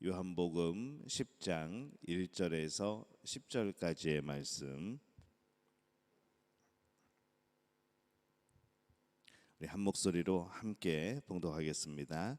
요한복음 10장 1절에서 10절까지의 말씀, 우리 한 목소리로 함께 봉독하겠습니다.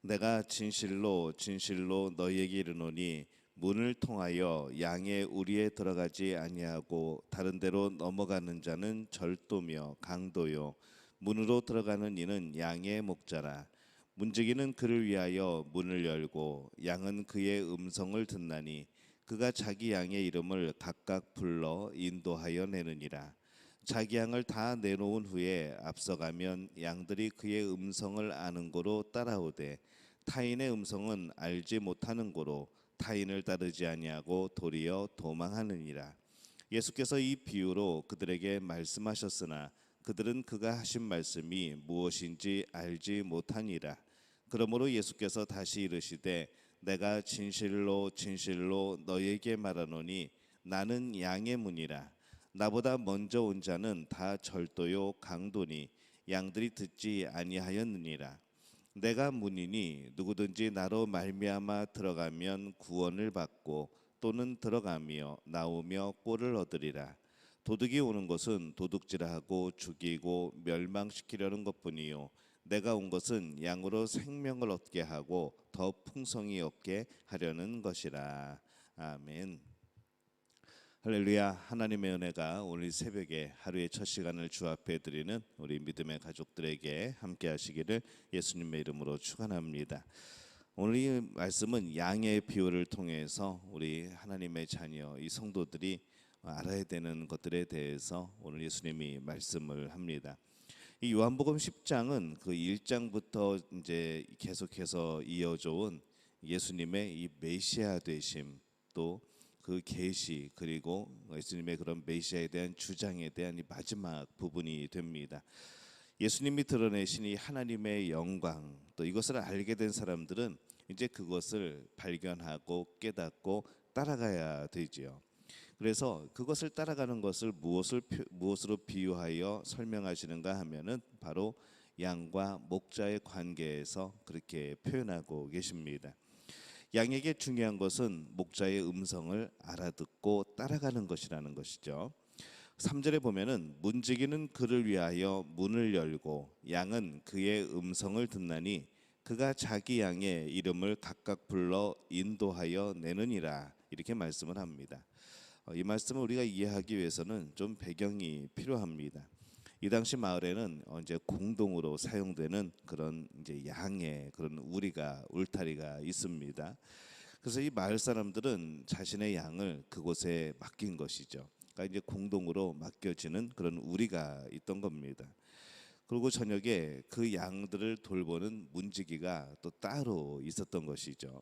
내가 진실로 진실로 너희에게 이르노니 문을 통하여 양의 우리에 들어가지 아니하고 다른 데로 넘어가는 자는 절도며 강도요 문으로 들어가는 이는 양의 목자라. 문지기는 그를 위하여 문을 열고 양은 그의 음성을 듣나니 그가 자기 양의 이름을 각각 불러 인도하여 내느니라. 자기 양을 다 내놓은 후에 앞서가면 양들이 그의 음성을 아는 고로 따라오되 타인의 음성은 알지 못하는 고로 타인을 따르지 아니하고 도리어 도망하느니라. 예수께서 이 비유로 그들에게 말씀하셨으나 그들은 그가 하신 말씀이 무엇인지 알지 못하니라. 그러므로 예수께서 다시 이르시되 내가 진실로 진실로 너희에게 말하노니 나는 양의 문이라. 나보다 먼저 온 자는 다 절도요 강도니 양들이 듣지 아니하였느니라. 내가 문이니 누구든지 나로 말미암아 들어가면 구원을 받고 또는 들어가며 나오며 꼴을 얻으리라. 도둑이 오는 것은 도둑질을 하고 죽이고 멸망시키려는 것뿐이요 내가 온 것은 양으로 생명을 얻게 하고 더 풍성히 얻게 하려는 것이라. 아멘. 할렐루야. 하나님의 은혜가 오늘 새벽에 하루의 첫 시간을 주 앞에 드리는 우리 믿음의 가족들에게 함께 하시기를 예수님의 이름으로 축원합니다. 오늘 이 말씀은 양의 비유를 통해서 우리 하나님의 자녀 이 성도들이 알아야 되는 것들에 대해서 오늘 예수님이 말씀을 합니다. 이 요한복음 10장은 그 1장부터 이제 계속해서 이어져 온 예수님의 이 메시아 되심, 또 그 계시, 그리고 예수님의 그런 메시아에 대한 주장에 대한 이 마지막 부분이 됩니다. 예수님이 드러내신 이 하나님의 영광, 또 이것을 알게 된 사람들은 이제 그것을 발견하고 깨닫고 따라가야 되지요. 그래서 그것을 따라가는 것을 무엇으로 비유하여 설명하시는가 하면은 바로 양과 목자의 관계에서 그렇게 표현하고 계십니다. 양에게 중요한 것은 목자의 음성을 알아듣고 따라가는 것이라는 것이죠. 3절에 보면은 문지기는 그를 위하여 문을 열고 양은 그의 음성을 듣나니 그가 자기 양의 이름을 각각 불러 인도하여 내느니라. 이렇게 말씀을 합니다. 이 말씀을 우리가 이해하기 위해서는 좀 배경이 필요합니다. 이 당시 마을에는 이제 공동으로 사용되는 그런 이제 양의 그런 울타리가 있습니다. 그래서 이 마을 사람들은 자신의 양을 그곳에 맡긴 것이죠. 그러니까 이제 공동으로 맡겨지는 그런 우리가 있던 겁니다. 그리고 저녁에 그 양들을 돌보는 문지기가 또 따로 있었던 것이죠.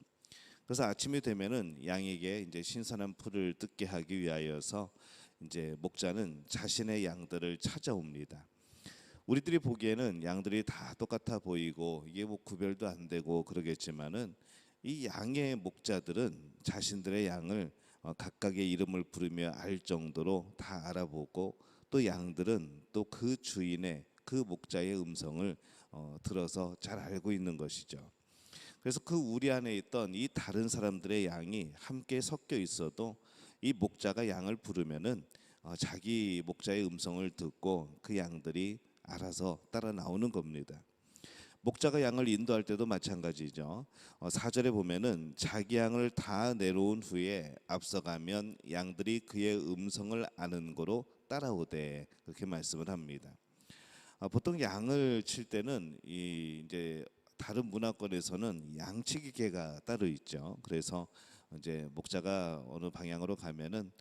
그래서 아침이 되면은 양에게 이제 신선한 풀을 뜯게 하기 위하여서 이제 목자는 자신의 양들을 찾아옵니다. 우리들이 보기에는 양들이 다 똑같아 보이고 이게 뭐 구별도 안 되고 그러겠지만은 이 양의 목자들은 자신들의 양을 각각의 이름을 부르며 알 정도로 다 알아보고 또 양들은 또 그 주인의 그 목자의 음성을 들어서 잘 알고 있는 것이죠. 그래서 그 우리 안에 있던 이 다른 사람들의 양이 함께 섞여 있어도 이 목자가 양을 부르면은 자기 목자의 음성을 듣고 그 양들이 알아서 따라 나오는 겁니다. 목자가 양을 인도할 때도 마찬가지죠. 4절에 보면은 자기 양을 다 내놓은 후에 앞서가면 양들이 그의 음성을 아는 고로 따라오되 그렇게 말씀을 합니다. 보통 양을 칠 때는 이제 다른 문화권에서는 양치기 개가 따로 있죠. 그래서 이제 목자가 어느 방향으로 가면은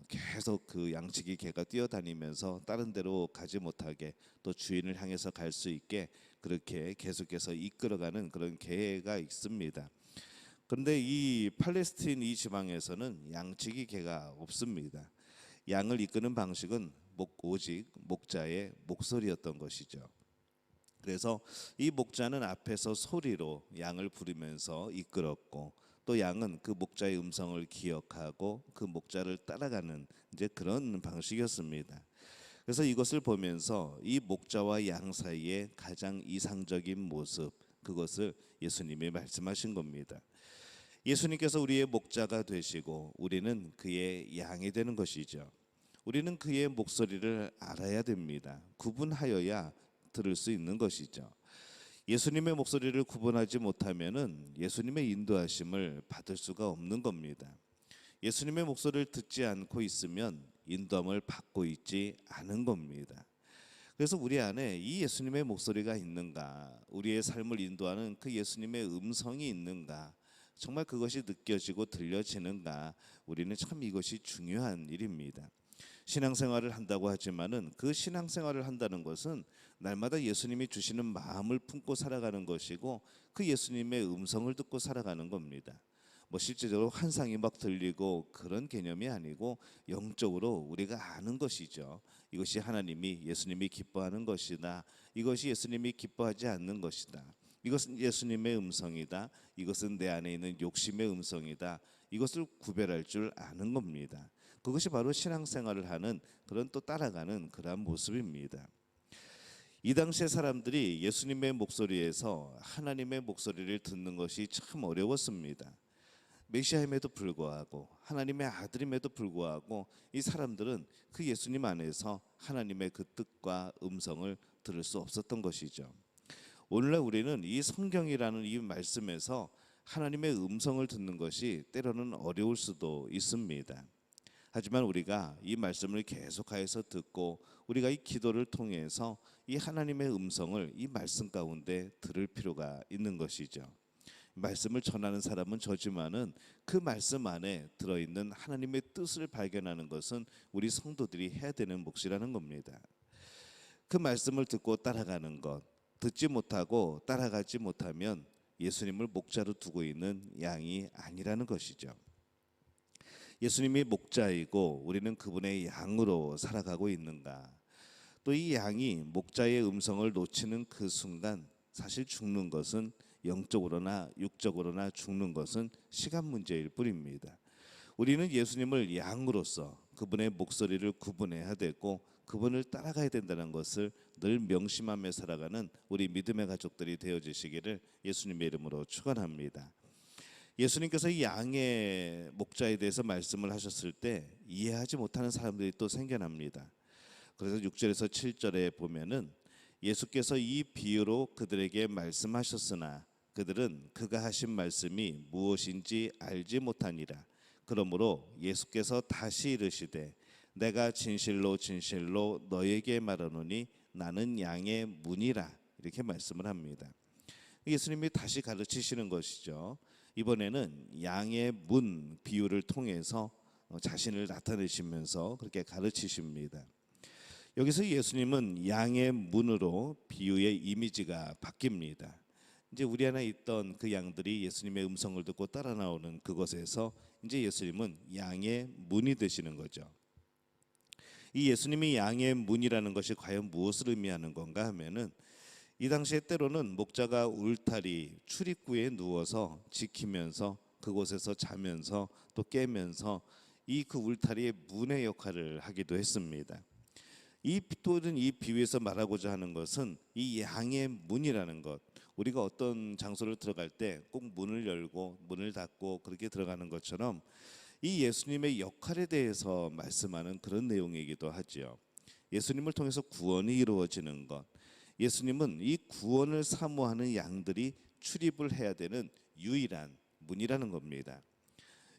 계속 그 양치기 개가 뛰어다니면서 다른 데로 가지 못하게 또 주인을 향해서 갈 수 있게 그렇게 계속해서 이끌어가는 그런 개가 있습니다. 그런데 이 팔레스틴 이 지방에서는 양치기 개가 없습니다. 양을 이끄는 방식은 오직 목자의 목소리였던 것이죠. 그래서 이 목자는 앞에서 소리로 양을 부르면서 이끌었고 또 양은 그 목자의 음성을 기억하고 그 목자를 따라가는 이제 그런 방식이었습니다. 그래서 이것을 보면서 이 목자와 양 사이의 가장 이상적인 모습, 그것을 예수님이 말씀하신 겁니다. 예수님께서 우리의 목자가 되시고 우리는 그의 양이 되는 것이죠. 우리는 그의 목소리를 알아야 됩니다. 구분하여야 들을 수 있는 것이죠. 예수님의 목소리를 구분하지 못하면은 예수님의 인도하심을 받을 수가 없는 겁니다. 예수님의 목소리를 듣지 않고 있으면 인도함을 받고 있지 않은 겁니다. 그래서 우리 안에 이 예수님의 목소리가 있는가, 우리의 삶을 인도하는 그 예수님의 음성이 있는가, 정말 그것이 느껴지고 들려지는가, 우리는 참 이것이 중요한 일입니다. 신앙생활을 한다고 하지만은 그 신앙생활을 한다는 것은 날마다 예수님이 주시는 마음을 품고 살아가는 것이고 그 예수님의 음성을 듣고 살아가는 겁니다. 뭐 실제적으로 환상이 막 들리고 그런 개념이 아니고 영적으로 우리가 아는 것이죠. 이것이 하나님이 예수님이 기뻐하는 것이다. 이것이 예수님이 기뻐하지 않는 것이다. 이것은 예수님의 음성이다. 이것은 내 안에 있는 욕심의 음성이다. 이것을 구별할 줄 아는 겁니다. 그것이 바로 신앙생활을 하는 그런 또 따라가는 그러한 모습입니다. 이 당시의 사람들이 예수님의 목소리에서 하나님의 목소리를 듣는 것이 참 어려웠습니다. 메시아임에도 불구하고 하나님의 아들임에도 불구하고 이 사람들은 그 예수님 안에서 하나님의 그 뜻과 음성을 들을 수 없었던 것이죠. 오늘날 우리는 이 성경이라는 이 말씀에서 하나님의 음성을 듣는 것이 때로는 어려울 수도 있습니다. 하지만 우리가 이 말씀을 계속하여서 듣고 우리가 이 기도를 통해서 이 하나님의 음성을 이 말씀 가운데 들을 필요가 있는 것이죠. 말씀을 전하는 사람은 저지만은 그 말씀 안에 들어있는 하나님의 뜻을 발견하는 것은 우리 성도들이 해야 되는 몫이라는 겁니다. 그 말씀을 듣고 따라가는 것, 듣지 못하고 따라가지 못하면 예수님을 목자로 두고 있는 양이 아니라는 것이죠. 예수님이 목자이고 우리는 그분의 양으로 살아가고 있는가? 또 이 양이 목자의 음성을 놓치는 그 순간 사실 죽는 것은 영적으로나 육적으로나 죽는 것은 시간 문제일 뿐입니다. 우리는 예수님을 양으로서 그분의 목소리를 구분해야 되고 그분을 따라가야 된다는 것을 늘 명심하며 살아가는 우리 믿음의 가족들이 되어주시기를 예수님의 이름으로 축원합니다. 예수님께서 이 양의 목자에 대해서 말씀을 하셨을 때 이해하지 못하는 사람들이 또 생겨납니다. 그래서 6절에서 7절에 보면은 예수께서 이 비유로 그들에게 말씀하셨으나 그들은 그가 하신 말씀이 무엇인지 알지 못하니라. 그러므로 예수께서 다시 이르시되 내가 진실로 진실로 너에게 말하노니 나는 양의 문이라. 이렇게 말씀을 합니다. 예수님이 다시 가르치시는 것이죠. 이번에는 양의 문 비유를 통해서 자신을 나타내시면서 그렇게 가르치십니다. 여기서 예수님은 양의 문으로 비유의 이미지가 바뀝니다. 이제 우리 안에 있던 그 양들이 예수님의 음성을 듣고 따라 나오는 그것에서 이제 예수님은 양의 문이 되시는 거죠. 이 예수님이 양의 문이라는 것이 과연 무엇을 의미하는 건가 하면은 이 당시에 때로는 목자가 울타리 출입구에 누워서 지키면서 그곳에서 자면서 또 깨면서 이 그 울타리의 문의 역할을 하기도 했습니다. 이 또는 이 비유에서 말하고자 하는 것은 이 양의 문이라는 것, 우리가 어떤 장소를 들어갈 때 꼭 문을 열고 문을 닫고 그렇게 들어가는 것처럼 이 예수님의 역할에 대해서 말씀하는 그런 내용이기도 하지요. 예수님을 통해서 구원이 이루어지는 것, 예수님은 이 구원을 사모하는 양들이 출입을 해야 되는 유일한 문이라는 겁니다.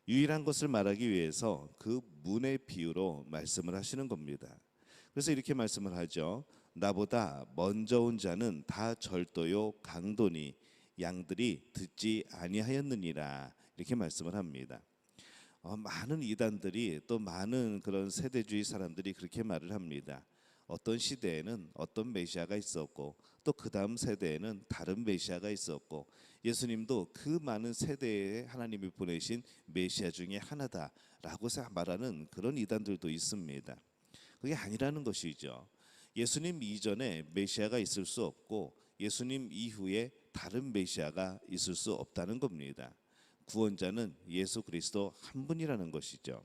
유일한 것을 말하기 위해서 그 문의 비유로 말씀을 하시는 겁니다. 그래서 이렇게 말씀을 하죠. 나보다 먼저 온 자는 다 절도요 강도니 양들이 듣지 아니하였느니라. 이렇게 말씀을 합니다. 많은 이단들이 또 많은 그런 세대주의 사람들이 그렇게 말을 합니다. 어떤 시대에는 어떤 메시아가 있었고 또 그 다음 세대에는 다른 메시아가 있었고 예수님도 그 많은 세대에 하나님이 보내신 메시아 중에 하나다라고 말하는 그런 이단들도 있습니다. 그게 아니라는 것이죠. 예수님 이전에 메시아가 있을 수 없고 예수님 이후에 다른 메시아가 있을 수 없다는 겁니다. 구원자는 예수 그리스도 한 분이라는 것이죠.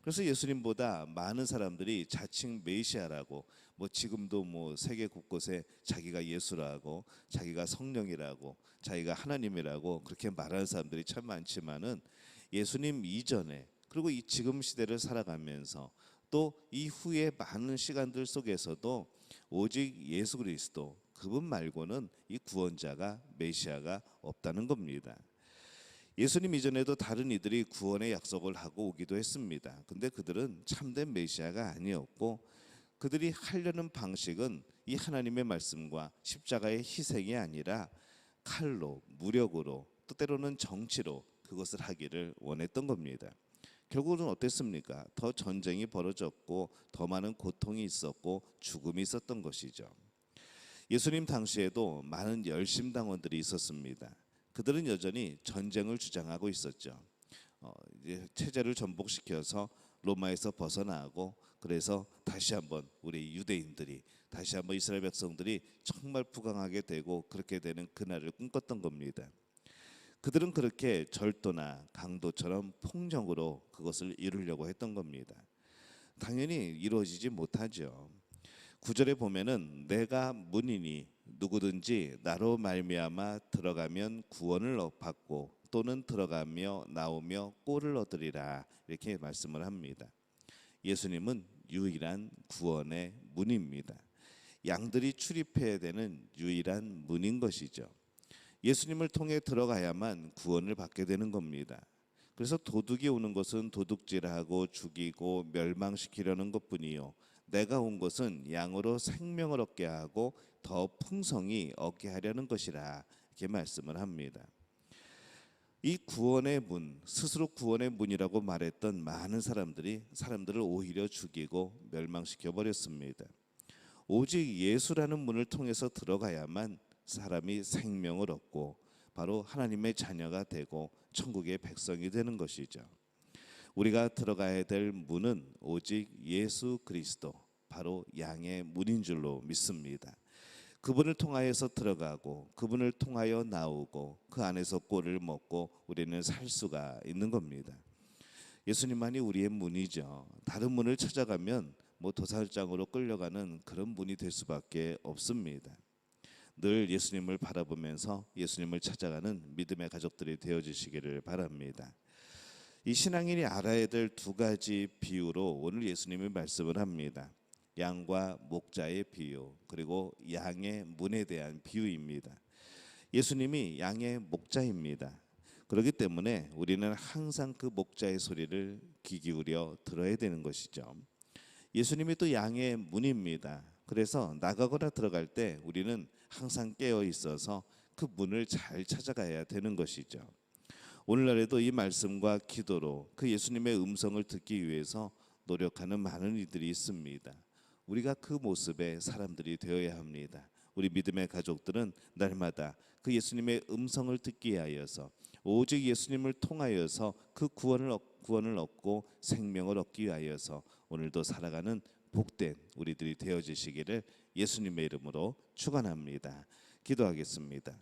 그래서 예수님보다 많은 사람들이 자칭 메시아라고 지금도 세계 곳곳에 자기가 예수라고 자기가 성령이라고 자기가 하나님이라고 그렇게 말하는 사람들이 참 많지만은 예수님 이전에 그리고 이 지금 시대를 살아가면서 또 이후의 많은 시간들 속에서도 오직 예수 그리스도 그분 말고는 이 구원자가 메시아가 없다는 겁니다. 예수님 이전에도 다른 이들이 구원의 약속을 하고 오기도 했습니다. 근데 그들은 참된 메시아가 아니었고 그들이 하려는 방식은 이 하나님의 말씀과 십자가의 희생이 아니라 칼로, 무력으로, 또 때로는 정치로 그것을 하기를 원했던 겁니다. 결국은 어땠습니까? 더 전쟁이 벌어졌고 더 많은 고통이 있었고 죽음이 있었던 것이죠. 예수님 당시에도 많은 열심당원들이 있었습니다. 그들은 여전히 전쟁을 주장하고 있었죠. 이제 체제를 전복시켜서 로마에서 벗어나고 그래서 다시 한번 우리 유대인들이 다시 한번 이스라엘 백성들이 정말 부강하게 되고 그렇게 되는 그날을 꿈꿨던 겁니다. 그들은 그렇게 절도나 강도처럼 폭력으로 그것을 이루려고 했던 겁니다. 당연히 이루어지지 못하죠. 9절에 보면은 내가 문이니 누구든지 나로 말미암아 들어가면 구원을 받고 또는 들어가며 나오며 꼴을 얻으리라 이렇게 말씀을 합니다. 예수님은 유일한 구원의 문입니다. 양들이 출입해야 되는 유일한 문인 것이죠. 예수님을 통해 들어가야만 구원을 받게 되는 겁니다. 그래서 도둑이 오는 것은 도둑질하고 죽이고 멸망시키려는 것뿐이요 내가 온 것은 양으로 생명을 얻게 하고 더 풍성히 얻게 하려는 것이라 이렇게 말씀을 합니다. 이 구원의 문, 스스로 구원의 문이라고 말했던 많은 사람들을 오히려 죽이고 멸망시켜 버렸습니다. 오직 예수라는 문을 통해서 들어가야만 사람이 생명을 얻고 바로 하나님의 자녀가 되고 천국의 백성이 되는 것이죠. 우리가 들어가야 될 문은 오직 예수 그리스도 바로 양의 문인 줄로 믿습니다. 그분을 통하여서 들어가고 그분을 통하여 나오고 그 안에서 꼴을 먹고 우리는 살 수가 있는 겁니다. 예수님만이 우리의 문이죠. 다른 문을 찾아가면 도살장으로 끌려가는 그런 문이 될 수밖에 없습니다. 늘 예수님을 바라보면서 예수님을 찾아가는 믿음의 가족들이 되어주시기를 바랍니다. 이 신앙인이 알아야 될 두 가지 비유로 오늘 예수님이 말씀을 합니다. 양과 목자의 비유 그리고 양의 문에 대한 비유입니다. 예수님이 양의 목자입니다. 그렇기 때문에 우리는 항상 그 목자의 소리를 귀 기울여 들어야 되는 것이죠. 예수님이 또 양의 문입니다. 그래서 나가거나 들어갈 때 우리는 항상 깨어 있어서 그 문을 잘 찾아가야 되는 것이죠. 오늘날에도 이 말씀과 기도로 그 예수님의 음성을 듣기 위해서 노력하는 많은 이들이 있습니다. 우리가 그 모습의 사람들이 되어야 합니다. 우리 믿음의 가족들은 날마다 그 예수님의 음성을 듣기 위하여서 오직 예수님을 통하여서 그 구원을 얻고 생명을 얻기 위하여서 오늘도 살아가는 복된 우리들이 되어지시기를 예수님의 이름으로 축원합니다. 기도하겠습니다.